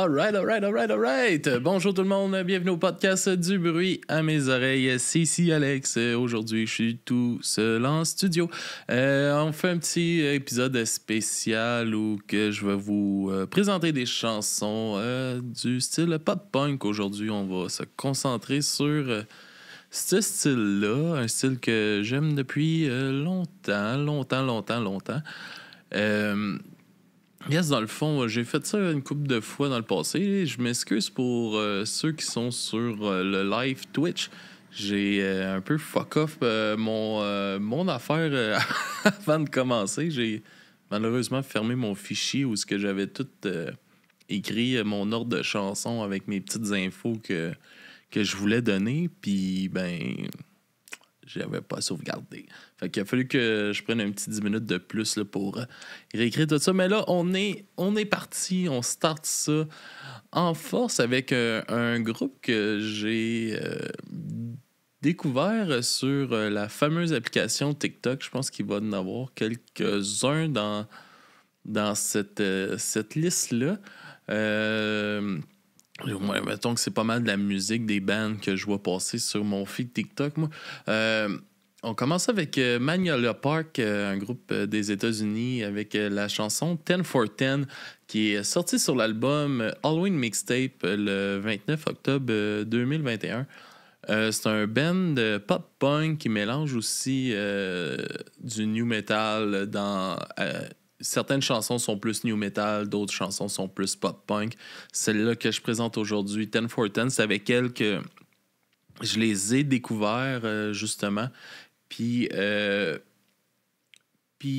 Alright. Bonjour tout le monde, bienvenue au podcast du bruit à mes oreilles. C'est ici Alex. Aujourd'hui, je suis tout seul en studio. On fait un petit épisode spécial où que je vais vous présenter des chansons du style pop-punk. Aujourd'hui, on va se concentrer sur ce style-là, un style que j'aime depuis longtemps. Yes, dans le fond, j'ai fait ça une couple de fois dans le passé. Je m'excuse pour ceux qui sont sur le live Twitch. J'ai un peu fuck off mon affaire avant de commencer. J'ai malheureusement fermé mon fichier où j'avais tout écrit mon ordre de chansons avec mes petites infos que je voulais donner. Puis, j'avais pas sauvegardé. Fait qu'il a fallu que je prenne un petit 10 minutes de plus là, pour réécrire tout ça. Mais là, on est parti. On start ça en force avec un groupe que j'ai découvert sur la fameuse application TikTok. Je pense qu'il va en avoir quelques-uns dans cette liste-là. Mettons que c'est pas mal de la musique des bands que je vois passer sur mon feed TikTok, moi. On commence avec Magnolia Park, un groupe des États-Unis, avec la chanson 10 for 10, qui est sortie sur l'album Halloween Mixtape le 29 octobre 2021. C'est un band pop-punk qui mélange aussi du new metal dans... certaines chansons sont plus new metal, d'autres chansons sont plus pop-punk. Celle-là que je présente aujourd'hui, 10 for 10, c'est avec elle que je les ai découverts, justement. Puis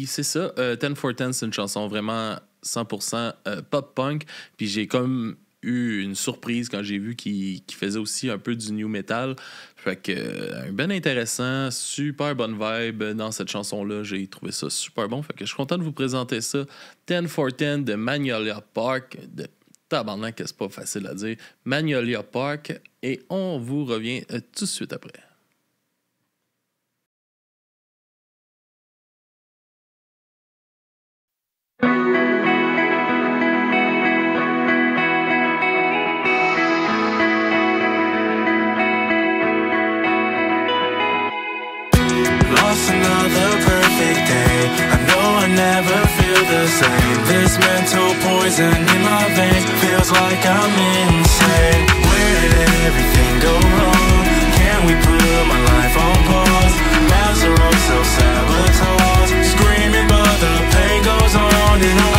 c'est ça, 10 for 10, c'est une chanson vraiment 100% pop-punk. Puis j'ai comme eu une surprise quand j'ai vu qu'il faisait aussi un peu du new metal. Fait que ben intéressant, super bonne vibe dans cette chanson-là. J'ai trouvé ça super bon. Fait que je suis content de vous présenter ça. 10 for 10 de Magnolia Park. De tabarnak, c'est pas facile à dire. Magnolia Park. Et on vous revient tout de suite après. Another perfect day. I know I never feel the same. This mental poison in my veins feels like I'm insane. Where did everything go wrong? Can we put my life on pause? Lazarus self-sabotage, screaming but the pain goes on and on.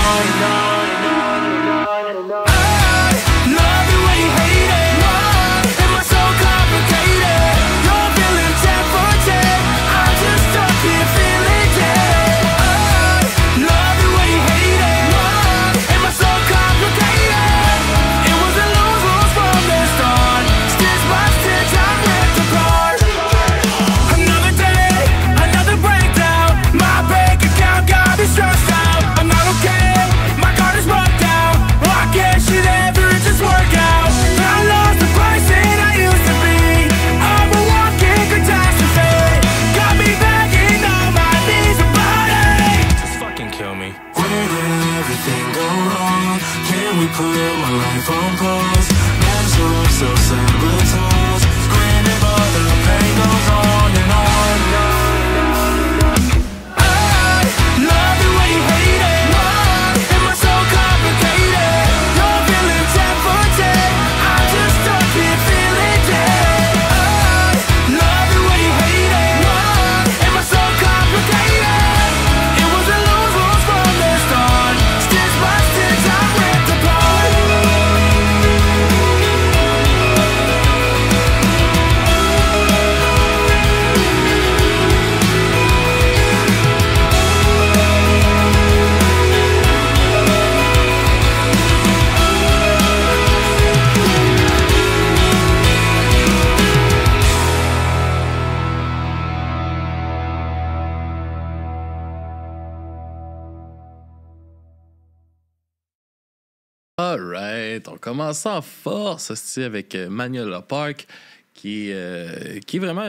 Alright, on commence en force aussi avec Magnolia Park, qui est vraiment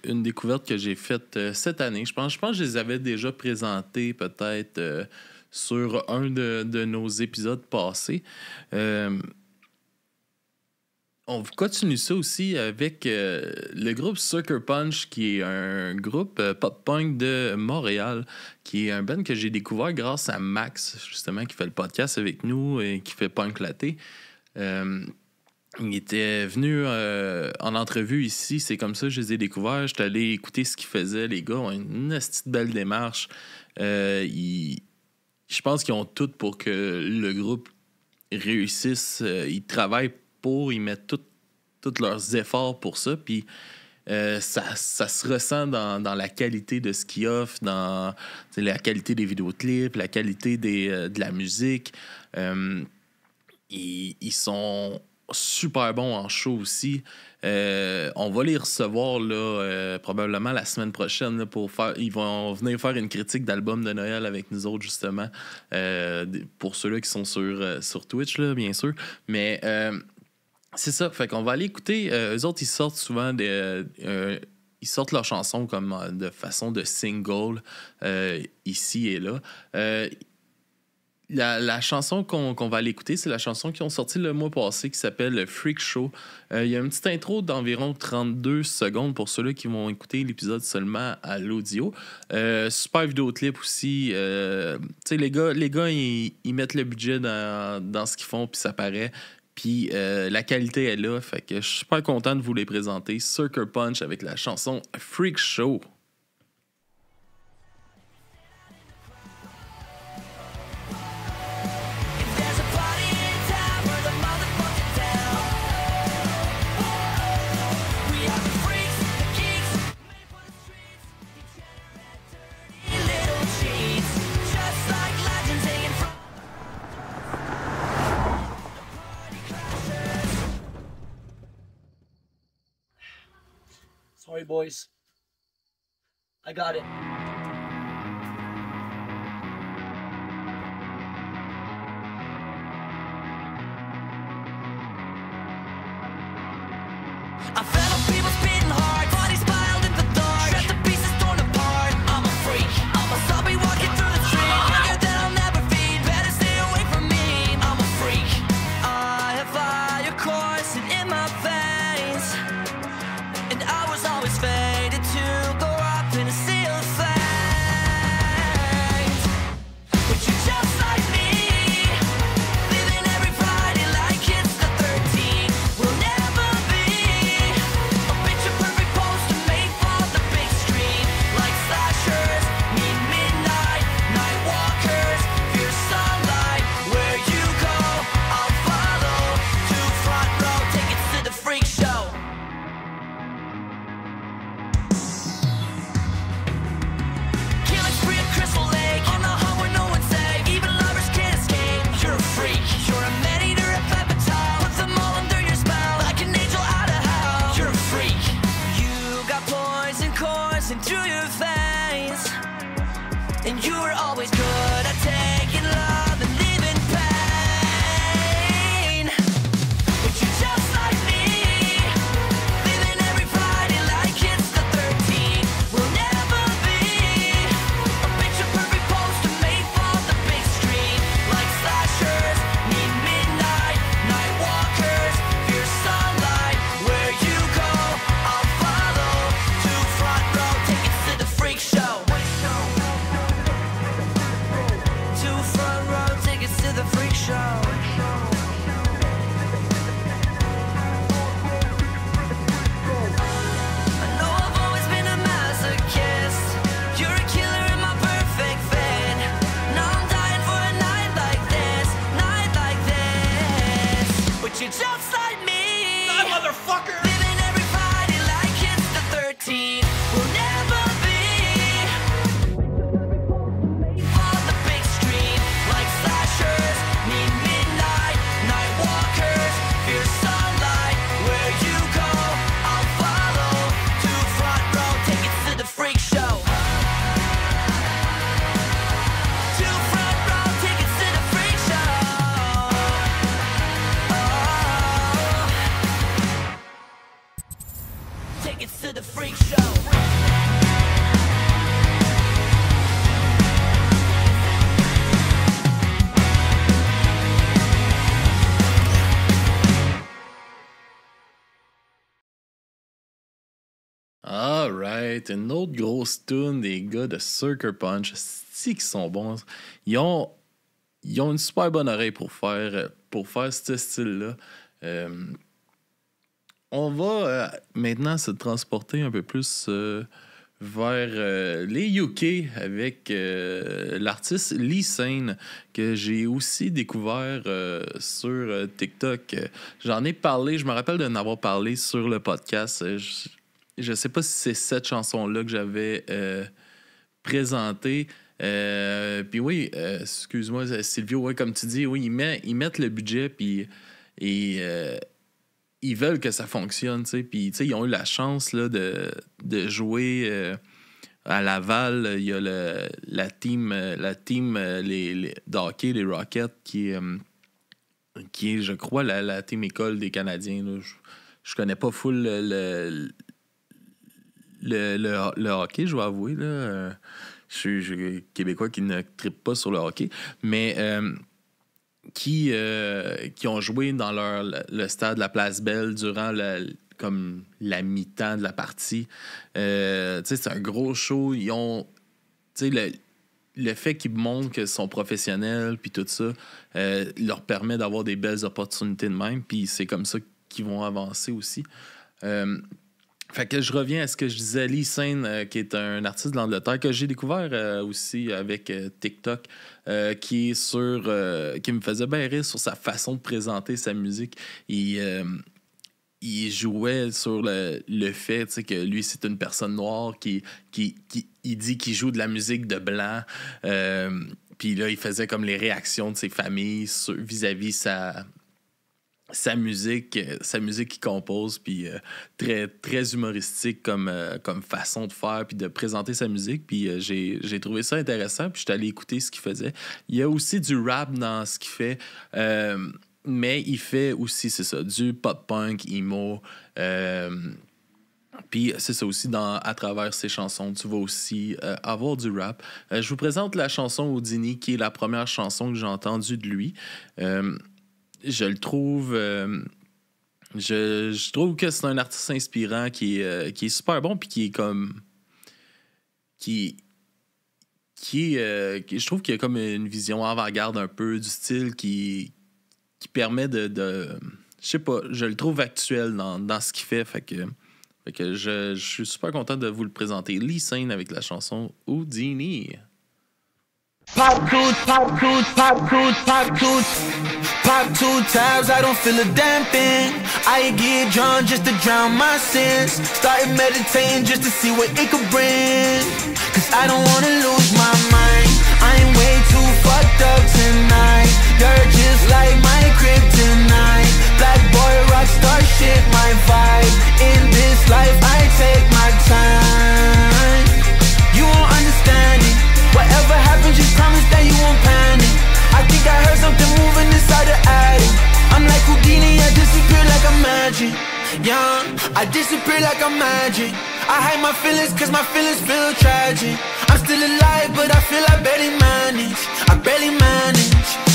une découverte que j'ai faite cette année. Je pense que je les avais déjà présentés peut-être sur un de nos épisodes passés. On continue ça aussi avec le groupe Sucker Punch, qui est un groupe pop-punk de Montréal, qui est un band que j'ai découvert grâce à Max, justement, qui fait le podcast avec nous et qui fait Punk Latte. Il était venu en entrevue ici, c'est comme ça que je les ai découverts. J'étais allé écouter ce qu'ils faisaient. Les gars ont une petite belle démarche. Je pense qu'ils ont tout pour que le groupe réussisse. Ils travaillent ils mettent tous leurs efforts pour ça. Puis ça se ressent dans la qualité de ce qu'ils offrent, dans la qualité des vidéoclips, la qualité de la musique. Ils sont super bons en show aussi. On va les recevoir là, probablement la semaine prochaine là, ils vont venir faire une critique d'album de Noël avec nous autres, justement. Pour ceux-là qui sont sur Twitch, là, bien sûr. Mais c'est ça. Fait qu'on va aller écouter. Eux autres, ils sortent souvent ils sortent leurs chansons comme de façon de single ici et là. La chanson qu'on va aller écouter, c'est la chanson qu'ils ont sortie le mois passé qui s'appelle Freak Show. Il y a une petite intro d'environ 32 secondes pour ceux-là qui vont écouter l'épisode seulement à l'audio. Super vidéoclip aussi. Les gars ils mettent le budget dans ce qu'ils font, puis ça paraît. Puis la qualité est là. Fait que je suis super content de vous les présenter. Sucker Punch avec la chanson Freak Show. Sorry, boys. I got it. I fell on people's beating heart, bodies piled in the dark, shred the pieces torn apart. I'm a freak, I'm a zombie walking through the street. Hunger that I'll never feed, better stay away from me. I'm a freak. I have fire coursing in my veins, and I was always fated to go up in a sea of flames. But you're just like me, living every Friday like it's the 13th. We'll never be Tête, une autre grosse tune des gars de Sucker Punch. C'est qu'ils sont bons. Ils ont une super bonne oreille pour faire ce style-là. On va maintenant se transporter un peu plus vers les UK avec l'artiste Lee Sane, que j'ai aussi découvert sur TikTok. J'en ai parlé, je me rappelle d'en avoir parlé sur le podcast. Je sais pas si c'est cette chanson-là que j'avais présentée. Puis oui, excuse-moi Silvio, ouais, comme tu dis, oui, ils mettent le budget, puis ils veulent que ça fonctionne, tu sais. Puis, tu sais, ils ont eu la chance là, de jouer à Laval. Il y a la team de hockey, les Rockets, qui est, je crois, la team école des Canadiens. Là. Je connais pas full le hockey, je dois avouer. Là. Je suis Québécois qui ne trippe pas sur le hockey. Mais... qui ont joué dans le stade La Place Belle durant comme la mi-temps de la partie. C'est un gros show. Ils ont... Le fait qu'ils montrent qu'ils sont professionnels puis tout ça leur permet d'avoir des belles opportunités de même. Puis c'est comme ça qu'ils vont avancer aussi. Fait que je reviens à ce que je disais, Lee Sane, qui est un artiste de l'Angleterre, que j'ai découvert aussi avec TikTok, qui me faisait bien rire sur sa façon de présenter sa musique. Il jouait sur le fait que lui, c'est une personne noire qui il dit qu'il joue de la musique de blanc. Puis là, il faisait comme les réactions de ses familles vis-à-vis sa musique qu'il compose, puis très, très humoristique comme façon de faire puis de présenter sa musique, puis j'ai trouvé ça intéressant, puis j'étais allé écouter ce qu'il faisait. Il y a aussi du rap dans ce qu'il fait, mais il fait aussi, c'est ça, du pop-punk, emo, puis c'est ça aussi, à travers ses chansons, tu vas aussi avoir du rap. Je vous présente la chanson Houdini, qui est la première chanson que j'ai entendue de lui. Je le trouve... je trouve que c'est un artiste inspirant qui est super bon, puis qui est comme... je trouve qu'il a comme une vision avant-garde un peu du style qui permet de je sais pas, je le trouve actuel dans ce qu'il fait. Fait que je suis super content de vous le présenter. Lee Sane avec la chanson Houdini. Pop two tabs, I don't feel a damn thing. I get drunk just to drown my sins. Started meditating just to see what it could bring. Cause I don't wanna lose my mind. I'm way too fucked up tonight. You're just like my kryptonite. Black boy, rockstar shit, my vibe. In this life I take my time. You won't understand it. Whatever happens, just promise that you won't panic. I think I heard something moving inside the attic. I'm like Houdini, I disappear like a magic. Yeah, I disappear like a magic. I hide my feelings cause my feelings feel tragic. I'm still alive but I feel I barely manage.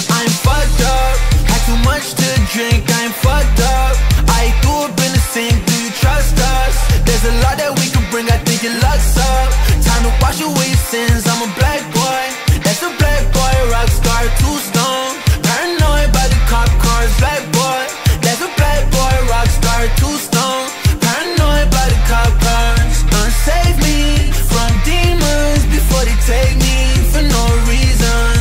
I'm fucked up, had too much to drink, I'm fucked up. I threw up in the sink, do you trust us? There's a lot that we can bring, I think it looks up. Time to wash away your sins, I'm a black boy. That's a black boy, rock star, too stone. Paranoid by the cop cars, black boy. That's a black boy, rock star, too stone. Paranoid by the cop cars. Save me from demons before they take me for no reason.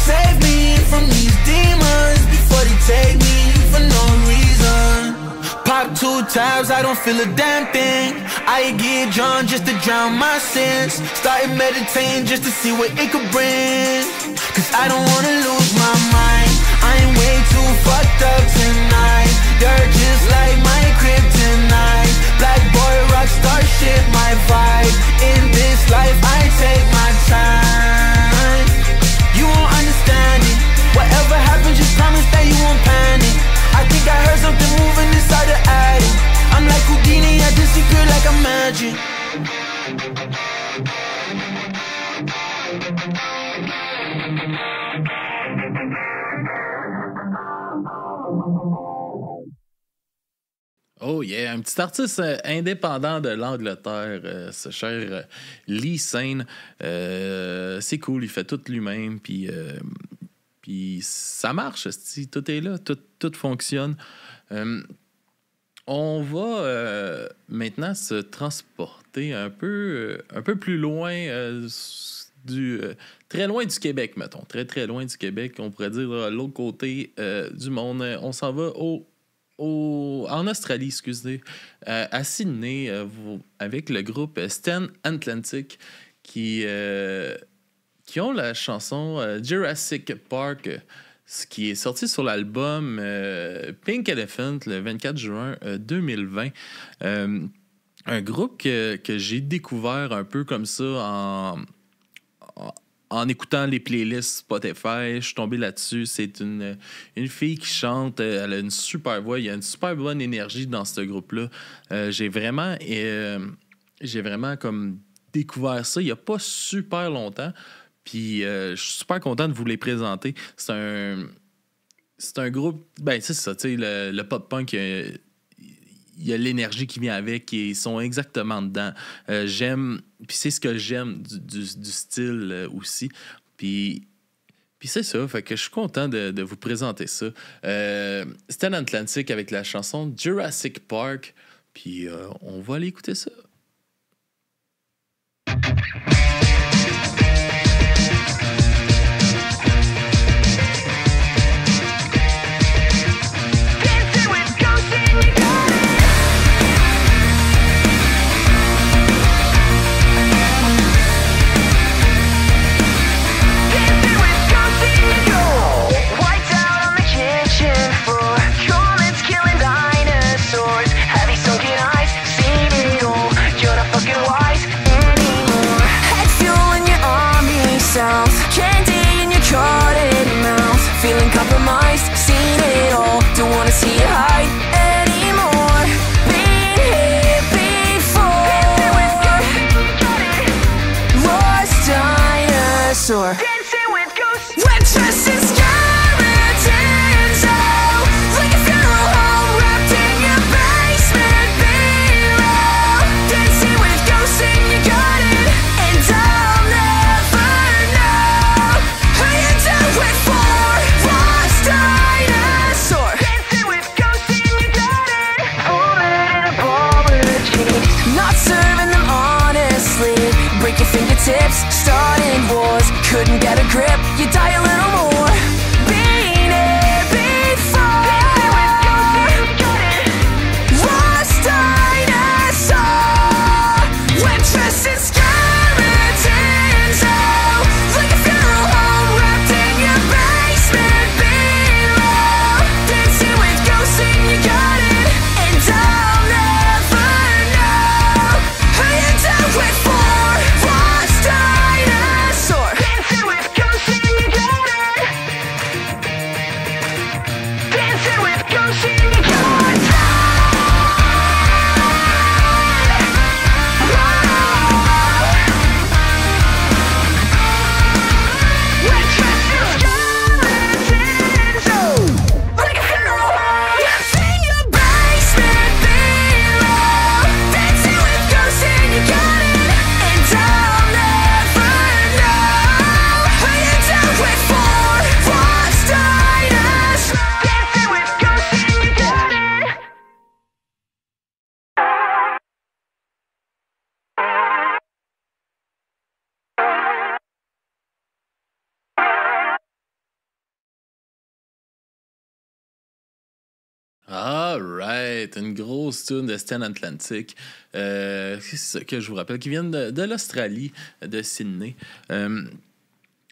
Save me from these demons before they take me for no reason. Pop two tabs, I don't feel a damn thing. I get drunk just to drown my sins. Started meditating just to see what it could bring. Cause I don't wanna lose my mind. I'm way too fucked up tonight. You're just like my kryptonite. Black boy, rockstar shit, my vibe. In this life I take my time. You won't understand it. Whatever happens, just promise that you won't panic. I think I heard something moving inside the attic. I'm like Houdini, I disappear like a magic. Oh yeah, un petit artiste indépendant de l'Angleterre, ce cher Lee Sane. C'est cool, il fait tout lui-même, puis ça marche, tout est là, tout fonctionne. On va maintenant se transporter un peu plus loin très loin du Québec, mettons. Très, très loin du Québec. On pourrait dire l'autre côté du monde. On s'en va en Australie, excusez, à Sydney, avec le groupe Stan Atlantic qui ont la chanson Jurassic Park, ce qui est sorti sur l'album Pink Elephant le 24 juin 2020. Un groupe que j'ai découvert un peu comme ça en écoutant les playlists Spotify. Je suis tombé là-dessus. C'est une fille qui chante. Elle a une super voix. Il y a une super bonne énergie dans ce groupe-là. J'ai vraiment comme découvert ça il n'y a pas super longtemps. Puis je suis super content de vous les présenter. C'est un groupe... Ben, c'est ça, tu sais, le pop-punk... Il y a l'énergie qui vient avec et ils sont exactement dedans. J'aime... Puis c'est ce que j'aime du style aussi. Puis c'est ça, fait que je suis content de vous présenter ça. Stan Atlantic avec la chanson Jurassic Park. Puis on va aller écouter ça. Dancing with ghosts. We're dressed in skeletons. Oh, like a funeral home wrapped in your basement below. Dancing with ghosts in your garden, and I'll never know who you done with for lost dinosaur. Dancing with ghosts in your garden, falling in a ball of jeans. Not serving them honestly. Break your fingertips, starting wars. Couldn't get a grip, you die a little more. Been here before. Lost dinosaur. We're dressed in skeletons. Oh, like a funeral home wrapped in your basement below. Dancing with ghosts in your garden, and I'll never know who you done with for lost dinosaur. Dancing with ghosts in your garden. Dancing with ghosts in your garden. We're dressed in skeletons. Oh, like a funeral home in your basement below. Dancing with ghosts in your garden, and I'll never know who you done with for lost dinosaur. Dancing with ghosts in your garden. All right, une grosse tune de Stan Atlantic. C'est ça que je vous rappelle, qui viennent de l'Australie, de Sydney.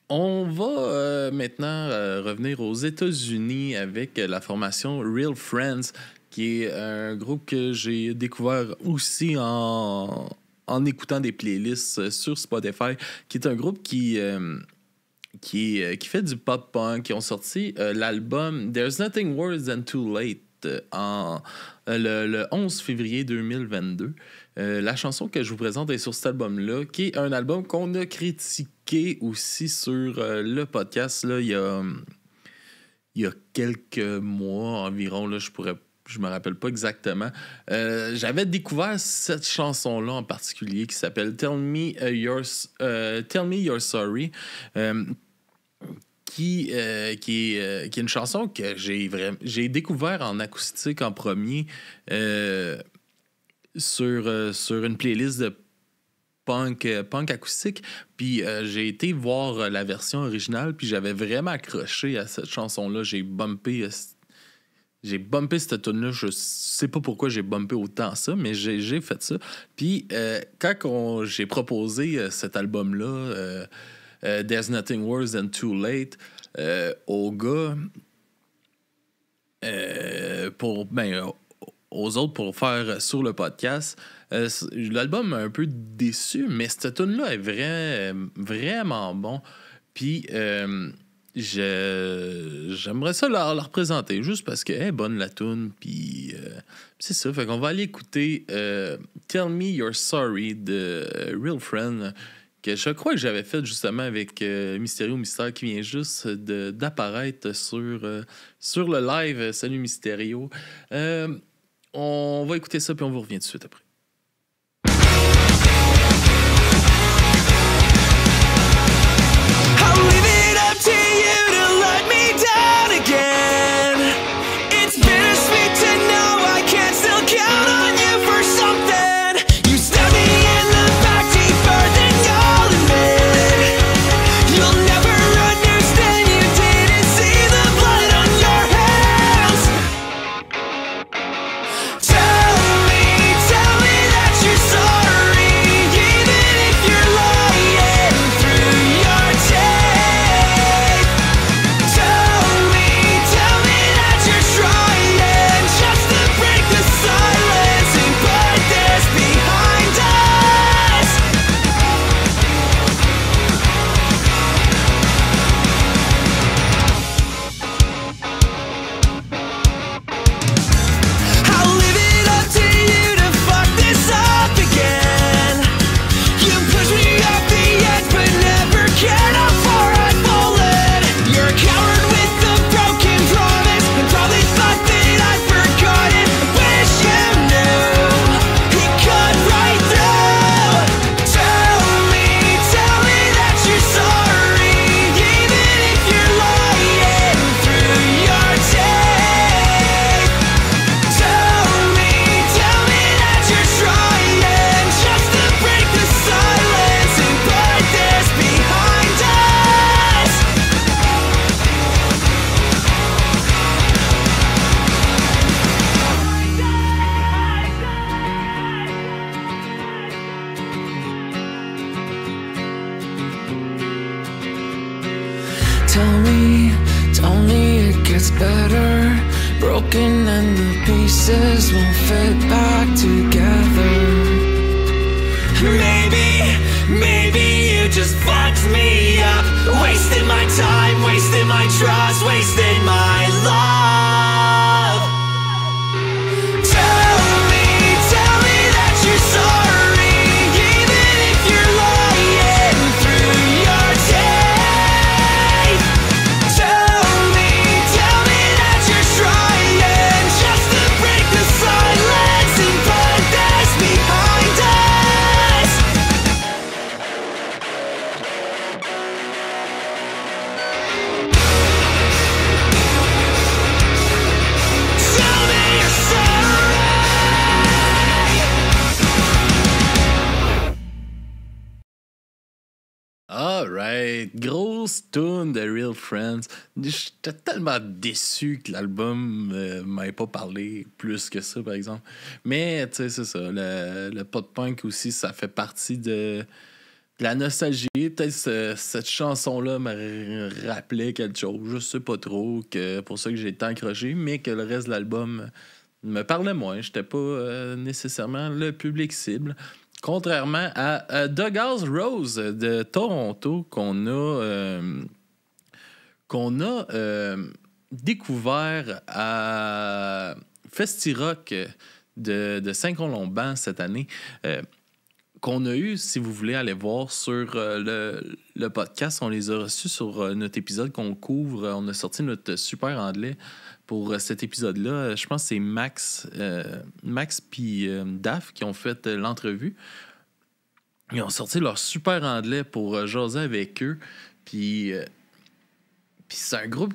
On va maintenant revenir aux États-Unis avec la formation Real Friends, qui est un groupe que j'ai découvert aussi en écoutant des playlists sur Spotify, qui est un groupe qui fait du pop-punk, qui ont sorti l'album There's Nothing Worse Than Too Late le 11 février 2022. La chanson que je vous présente est sur cet album-là, qui est un album qu'on a critiqué aussi sur le podcast là, il y a quelques mois environ. Là, je pourrais je me rappelle pas exactement. J'avais découvert cette chanson-là en particulier qui s'appelle Tell Me You're Sorry. Qui est une chanson que j'ai découvert en acoustique en premier sur une playlist de punk acoustique. Puis j'ai été voir la version originale, puis j'avais vraiment accroché à cette chanson-là. J'ai bumpé cette tune-là. Je sais pas pourquoi j'ai bumpé autant ça, mais j'ai fait ça. Puis quand j'ai proposé cet album-là, There's Nothing Worse Than Too Late, aux gars, aux autres pour faire sur le podcast, l'album m'a un peu déçu, mais cette tune-là est vraiment bon. Puis j'aimerais ça la représenter juste parce qu'elle est bonne la tune. Puis c'est ça. Fait qu'on va aller écouter Tell Me You're Sorry de Real Friend, que je crois que j'avais fait justement avec Mysterio Mystère, qui vient juste d'apparaître sur le live. Salut Mysterio. On va écouter ça puis on vous revient tout de suite après. I'll leave it up to you to let me down again. It's bittersweet to know I can't still count on you for something. You stabbed me in the back deeper than you'll admit. You'll never understand, you didn't see the blood on your hands. Tell me that you're sorry, even if you're lying through your tape. Tell me that you're trying just to break the silence and put this behind us. I'll leave it up to you to fuck this up again. You pushed me off the edge but never cared how far I'd fallen. You're a coward with a broken promise and probably thought that I'd forgotten. I wish you knew it cut right through. Tell me that you're sorry, even if you're lying through your tape. Tell me that you're trying just to break the silence and put this behind us. Tell me it gets better. Broken and the pieces won't fit back together. Maybe you just fucked me up. Wasted my time, wasted my trust, wasted my love. Tell me that you're sorry, even if you're lying through your tape. Tell me that you're trying just to break the silence and put this behind us. Tell me you're sorry. Alright, grosse tune de Real Friends. J'étais tellement déçu que l'album m'ait pas parlé plus que ça, par exemple. Mais, tu sais, c'est ça. Le pop-punk aussi, ça fait partie de la nostalgie. Peut-être cette chanson-là me rappelait quelque chose. Je sais pas trop, que pour ça que j'ai tant accroché, mais que le reste de l'album me parlait moins. J'étais pas nécessairement le public cible. Contrairement à Doghouse Rose de Toronto qu'on a découvert à Festi-Rock de Saint-Colomban cette année. qu'on a eu, si vous voulez aller voir sur le podcast, on les a reçus sur notre épisode qu'on couvre. On a sorti notre super anglais pour cet épisode-là. Je pense que c'est Max puis Daph qui ont fait l'entrevue. Ils ont sorti leur super anglais pour jaser avec eux. Puis c'est un groupe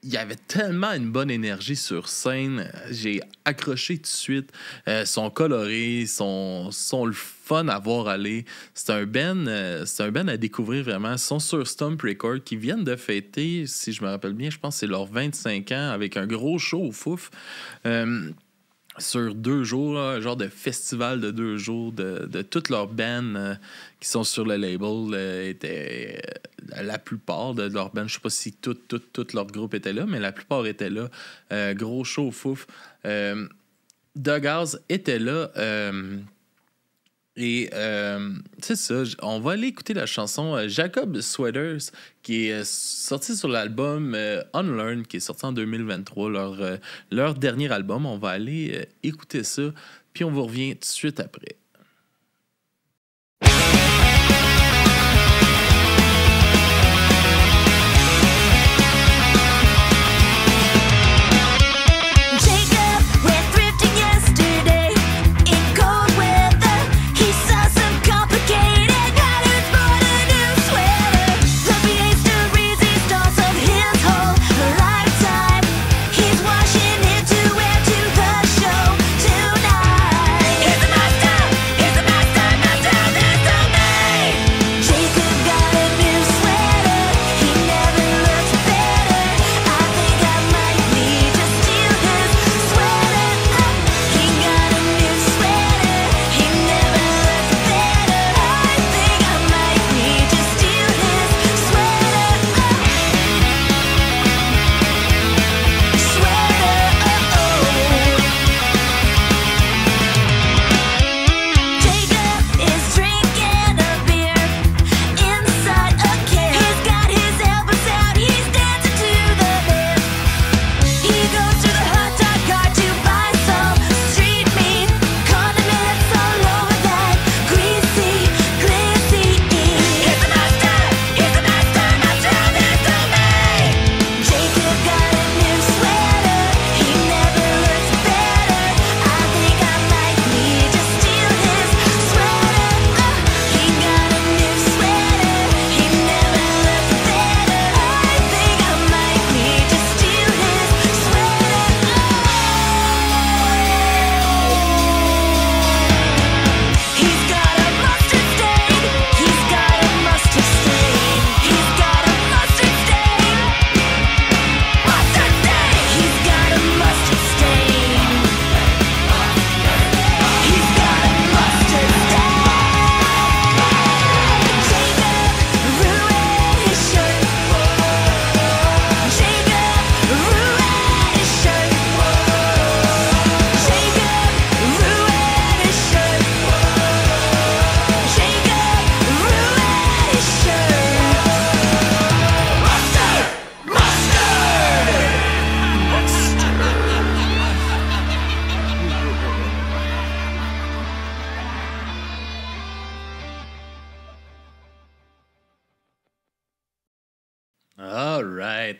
il y avait tellement une bonne énergie sur scène. J'ai accroché tout de suite. Sont colorés, sont le fun à voir aller. C'est un band à découvrir vraiment. Ils sont sur Stomp Record qui viennent de fêter, si je me rappelle bien, je pense que c'est leurs 25 ans avec un gros show au Fouf. Sur 2 jours, un genre de festival de 2 jours de toutes leurs bands qui sont sur le label étaient la plupart de leurs bands. Je sais pas si tout leur groupe était là, mais la plupart étaient là. Gros show au Fouf. Doug House était là. Et c'est ça, on va aller écouter la chanson Jacob Sweaters qui est sortie sur l'album Unlearn qui est sorti en 2023, leur dernier album. On va aller écouter ça, puis on vous revient tout de suite après.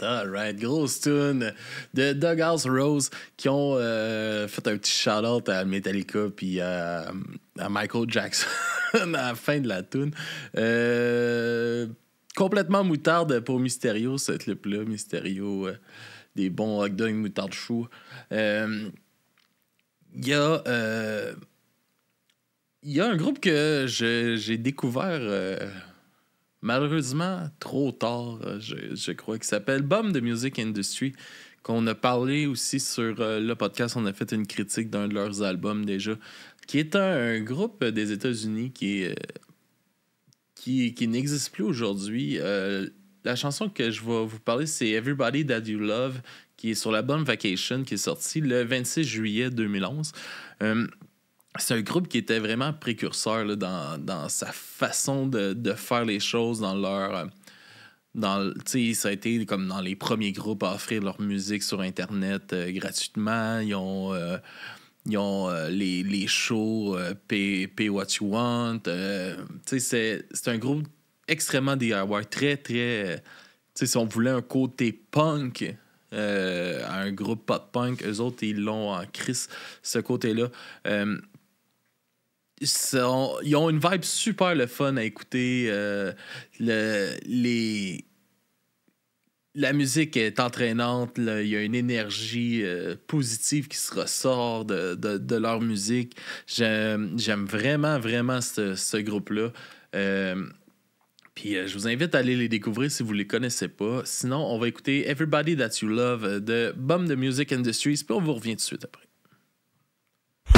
Alright. Grosse tune de Doug House Rose qui ont fait un petit shout-out à Metallica puis à Michael Jackson à la fin de la tune. Complètement moutarde pour Mysterio, ce clip-là. Mysterio, des bons hot dogs moutarde chou. Il y a un groupe que j'ai découvert... malheureusement, trop tard, je crois, qui s'appelle Bomb the Music Industry, qu'on a parlé aussi sur le podcast. On a fait une critique d'un de leurs albums déjà, qui est un groupe des États-Unis qui n'existe plus aujourd'hui. La chanson que je vais vous parler, c'est Everybody That You Love, qui est sur l'album Vacation, qui est sorti le 26 juillet 2011. C'est un groupe qui était vraiment précurseur là, dans sa façon de faire les choses, dans leur... ça a été comme dans les premiers groupes à offrir leur musique sur Internet gratuitement. Ils ont Ils ont les shows Pay What You Want. C'est un groupe extrêmement DIY, très, très... si on voulait un côté punk à un groupe pop-punk, eux autres, ils l'ont en crise, ce côté-là. Ils ont une vibe super le fun à écouter. La musique est entraînante. Il y a une énergie positive qui se ressort de leur musique. J'aime vraiment, vraiment ce groupe-là. Puis je vous invite à aller les découvrir si vous ne les connaissez pas. Sinon, on va écouter Everybody That You Love de Bum the Music Industries. Puis on vous revient tout de suite après.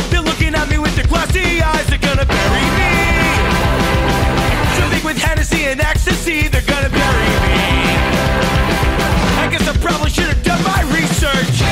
They're looking at me with their glassy eyes, they're gonna bury me. Dripping with Hennessy and ecstasy, they're gonna bury me. I guess I probably should have done my research.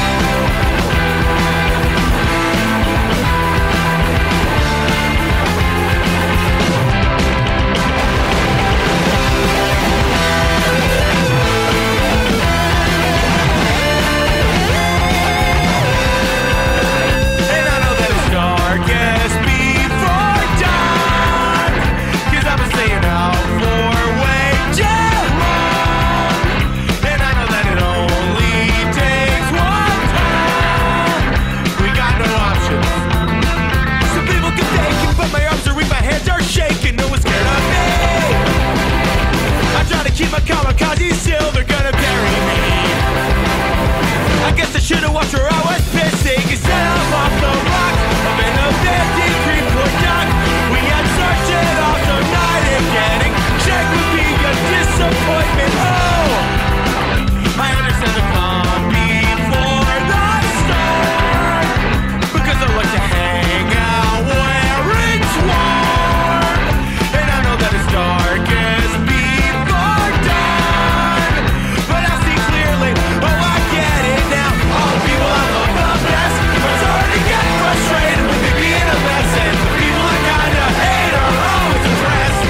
Keep my kamikaze still, they're gonna bury me. I guess I should've watched where I was pissing instead of off the rock. I'm in a 53-foot dock. We had such an awesome night and getting checked would be a disappointment. Oh, I understand the calm before the storm, because I like to hang out where it's warm, and I know that it's dark as frustrated with me being a mess, and the people I kinda hate are always impressed.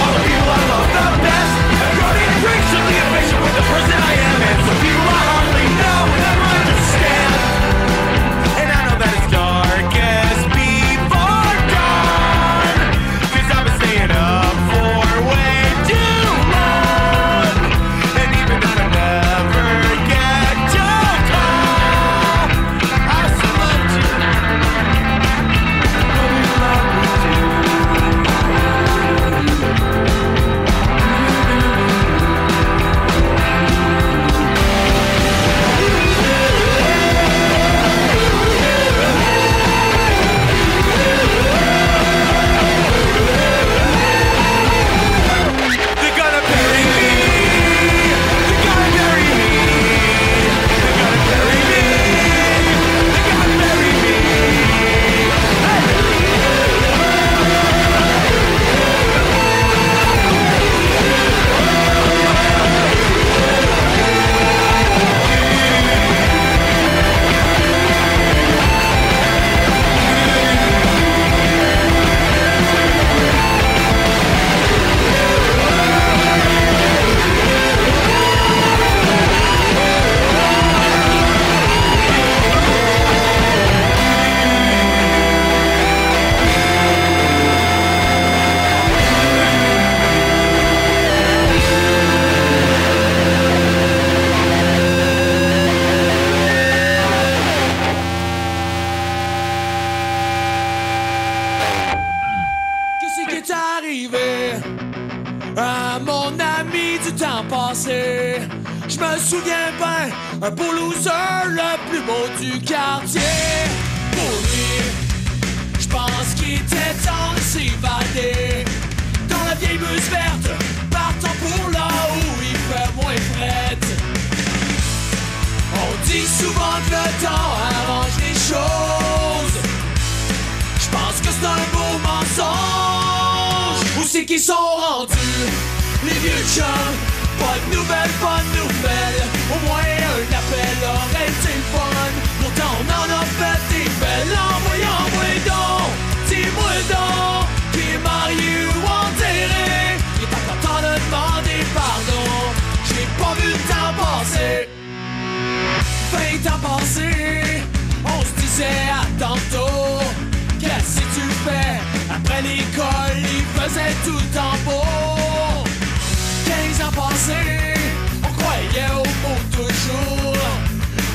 All the people I love the best have grown increasingly impatient with the person I am, and some people I hardly know will never understand. And I know that it's darkest before dawn, 'cause I've been staying up for way too long, and even though I never get to call, I salute you. They're gonna bury me. They're gonna bury me. They're gonna bury me. They're gonna bury me. Qu'est-ce qui est arrivé à mon ami du temps passé? Je me souviens bien, un beau loser, le plus beau du quartier. Pour lui, je pense qu'il était temps de s'évader dans la vieille bus verte, partant pour là où il fait moins fret. On dit souvent que le temps arrange les choses. Je pense que c'est un beau mensonge. Où c'est qu'ils sont rendus, les vieux chums? Pas de nouvelles, pas de nouvelles. Au moins un appel aurait été le fun. Pourtant on en a fait des belles. Envoyez donc, dis-moi donc, qui est marié ou enterré. Il est encore temps de demander pardon. J'ai pas vu le temps passer. 20 ans passés, on se dit faisait tout le temps beau. 15 ans passés, on croyait au mot toujours.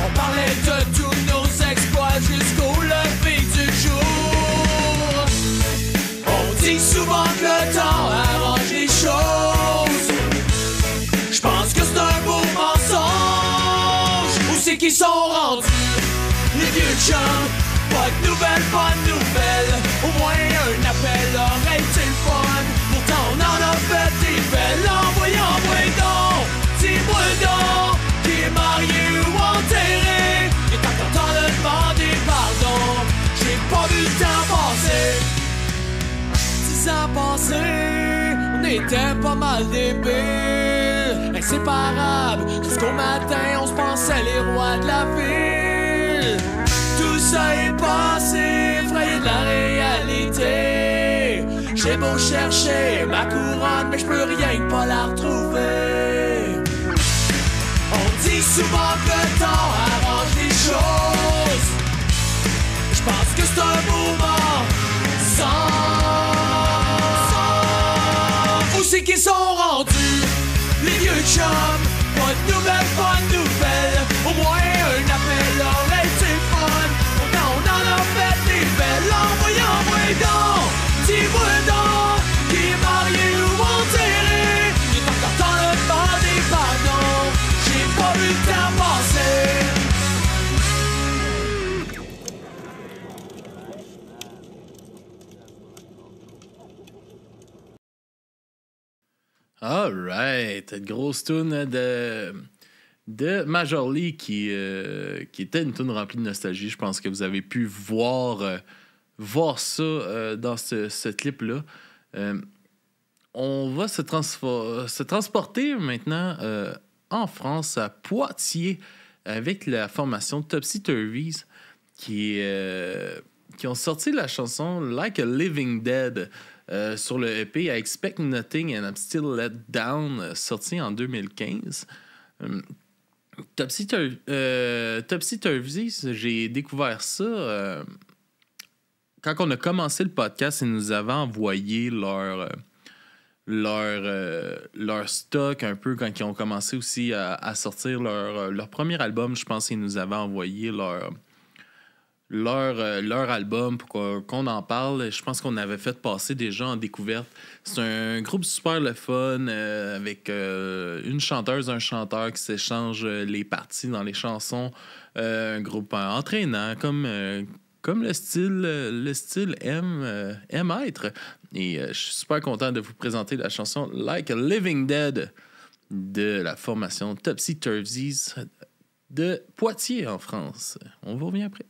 On parlait de tous nos exploits jusqu'au lever du jour. On dit souvent que le temps arrange les choses. J'pense que c'est un beau mensonge. Où c'est qu'ils sont rendus, les vieux chums? Pas de nouvelles. Au moins un appel aurait été le fun. Pourtant on en a fait des belles. Envoie donc, dis-moi donc, qui est marié ou enterré. Et quand t'entends le demander pardon, j'ai pas vu le temps passer. 10 ans passés, on était pas mal débiles, inséparables, jusqu'au matin on se pensait les rois de la ville. Tout ça est passé, effrayé de la réalité. J'ai beau chercher ma couronne, mais je peux rien que pas la retrouver. On dit souvent que le temps arrange les choses. Je pense que c'est un mouvement sans. Où c'est qu'ils sont rendus, les vieux chums? Pas de nouvelles. Au moins un appel aurait été fun. Pourtant on en a fait des belles. Envoie donc, dis-moi donc, qui est marié ou enterré. Il est encore temps de demander pardon. J'ai pas vu le temps passer. Alright, grosse toune de Major League qui était une toune remplie de nostalgie. Je pense que vous avez pu voir ça dans ce clip-là. On va se transporter maintenant en France, à Poitiers, avec la formation Topsy Turvies qui ont sorti la chanson Like a Living Dead sur le EP I Expect Nothing and I'm Still Let Down, sorti en 2015. Topsy Turvies, j'ai découvert ça quand on a commencé le podcast. Ils nous avaient envoyé leur stock un peu quand ils ont commencé aussi à sortir leur premier album. Je pense qu'ils nous avaient envoyé leur album pour qu'on en parle. Je pense qu'on avait fait passer déjà en découverte. C'est un groupe super le fun avec une chanteuse, un chanteur qui s'échangent les parties dans les chansons. Un groupe entraînant comme le style aime être. Et je suis super content de vous présenter la chanson Like a Living Dead de la formation Topsy Turvies de Poitiers en France. On vous revient après.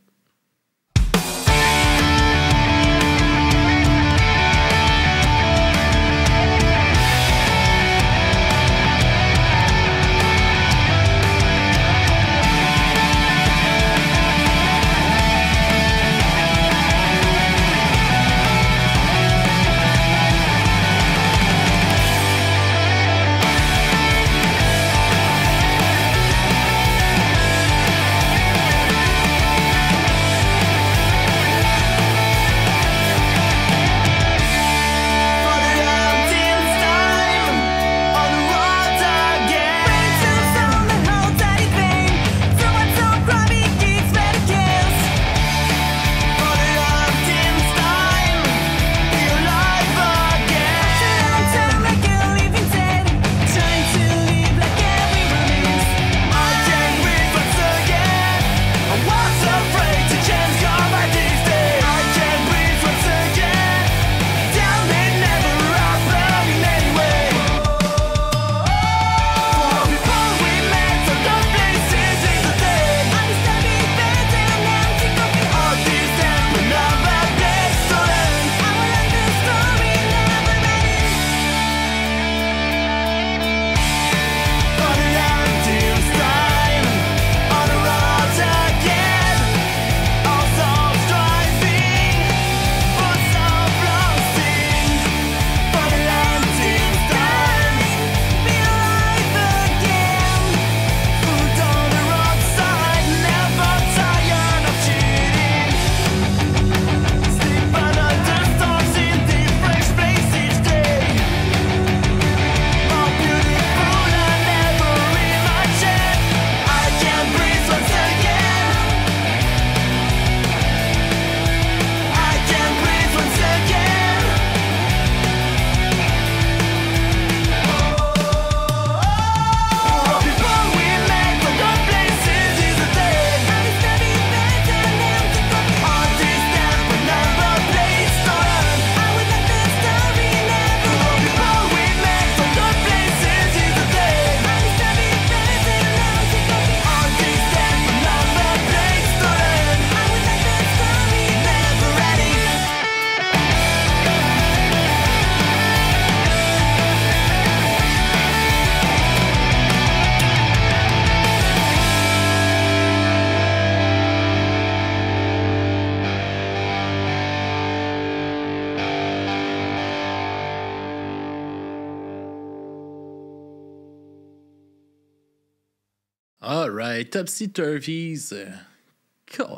Alright, Topsy Turvies.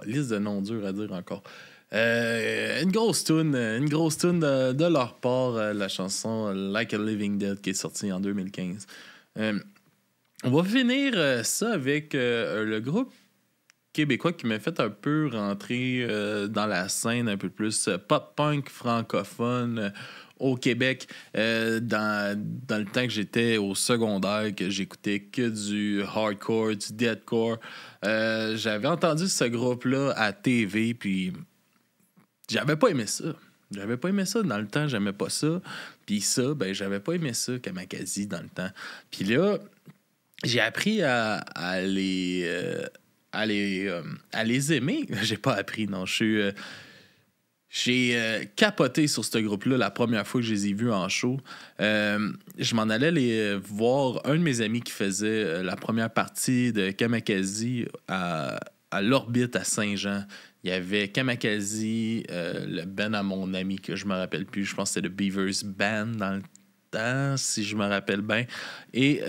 Liste de noms durs à dire encore. Une grosse toune de leur part, la chanson Like a Living Dead qui est sortie en 2015. On va finir ça avec le groupe québécois qui m'a fait un peu rentrer dans la scène un peu plus pop-punk francophone au Québec dans le temps que j'étais au secondaire, que j'écoutais que du hardcore, du deathcore. J'avais entendu ce groupe-là à TV, puis j'avais pas aimé ça. Dans le temps, j'aimais pas ça. Puis ça, ben j'avais pas aimé ça, Kamakazi, dans le temps. Puis là, j'ai appris à les aimer. J'ai pas appris, non. J'ai capoté sur ce groupe-là la première fois que je les ai vus en show. Je m'en allais les voir un de mes amis qui faisait la première partie de Kamakazi à l'Orbite à Saint-Jean. Il y avait Kamakazi, le band à mon ami que je me rappelle plus. Je pense que c'était le Beavers Band dans le temps, si je me rappelle bien. Et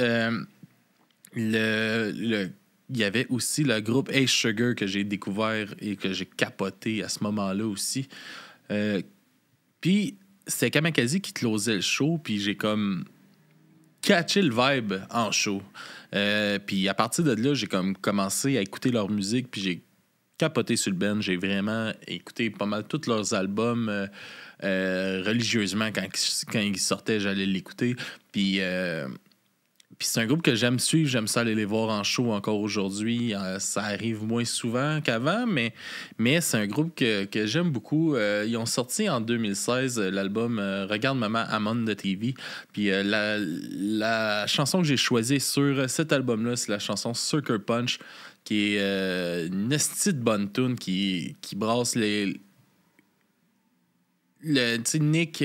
il y avait aussi le groupe Ace Sugar que j'ai découvert et que j'ai capoté à ce moment-là aussi. Puis c'était Kamakazi qui closait le show, puis j'ai comme catché le vibe en show. Puis à partir de là, j'ai comme commencé à écouter leur musique, puis j'ai capoté sur le band. J'ai vraiment écouté pas mal tous leurs albums religieusement. Quand ils sortaient, j'allais l'écouter. Puis c'est un groupe que j'aime suivre. J'aime ça aller les voir en show encore aujourd'hui. Ça arrive moins souvent qu'avant, mais c'est un groupe que j'aime beaucoup. Ils ont sorti en 2016 l'album Regarde Maman, I'm on the TV. Puis la chanson que j'ai choisie sur cet album-là, c'est la chanson Sucker Punch, qui est une esti de bonne tune qui brasse Nick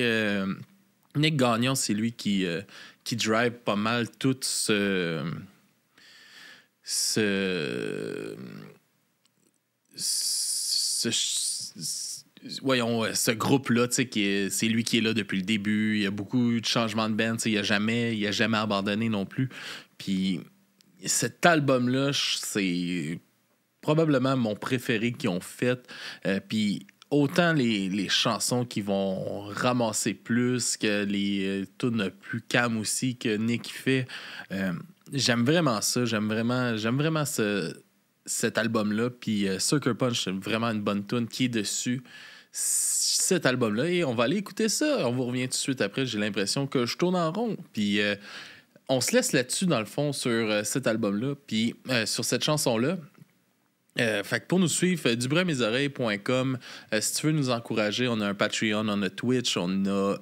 Gagnon, c'est lui qui drive pas mal tout ce groupe-là, c'est lui qui est là depuis le début. Il y a beaucoup de changements de band, il a jamais abandonné non plus. Puis cet album-là, c'est probablement mon préféré qu'ils ont fait. Puis autant les chansons qui vont ramasser plus que les tunes plus calmes aussi que Nick fait. J'aime vraiment ça. J'aime vraiment cet album-là. Puis Sucker Punch, c'est vraiment une bonne tune qui est dessus cet album-là. Et on va aller écouter ça. On vous revient tout de suite après. J'ai l'impression que je tourne en rond. Puis on se laisse là-dessus, dans le fond, sur cet album-là. Puis sur cette chanson-là. Fait que pour nous suivre, dubruitmesoreilles.com. Si tu veux nous encourager, on a un Patreon, on a Twitch, on a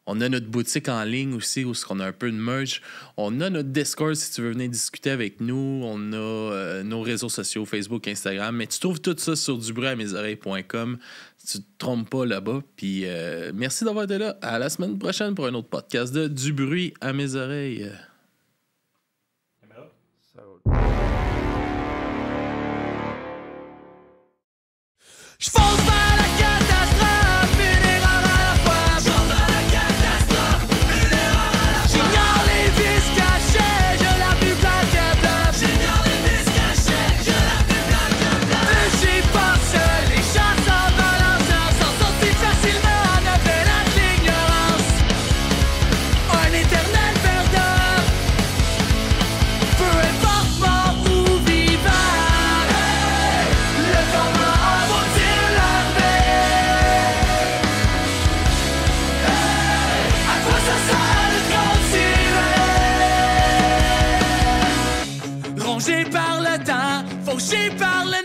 notre boutique en ligne aussi où on a un peu de merch. On a notre Discord si tu veux venir discuter avec nous. On a nos réseaux sociaux, Facebook, Instagram. Mais tu trouves tout ça sur dubruitmesoreilles.com. Tu te trompes pas là-bas. Puis merci d'avoir été là. À la semaine prochaine pour un autre podcast de Du bruit à mes oreilles. Je fonce vers la catastrophe, une erreur à la fois. Je fonce vers la catastrophe, une erreur à la fois. J'ignore les vices cachés, je la plus plate que bluff. J'ignore les vices cachés, je la plus plate que bluff. Plus j'y pense, les chasseurs balanceurs s'en sortent si facilement en appelant l'ignorance. Un éternel perdant, peu importe mort ou vivant. Le tournant vaut-il la paix? À quoi ça sert de continuer? Rongé par le temps, fauché par le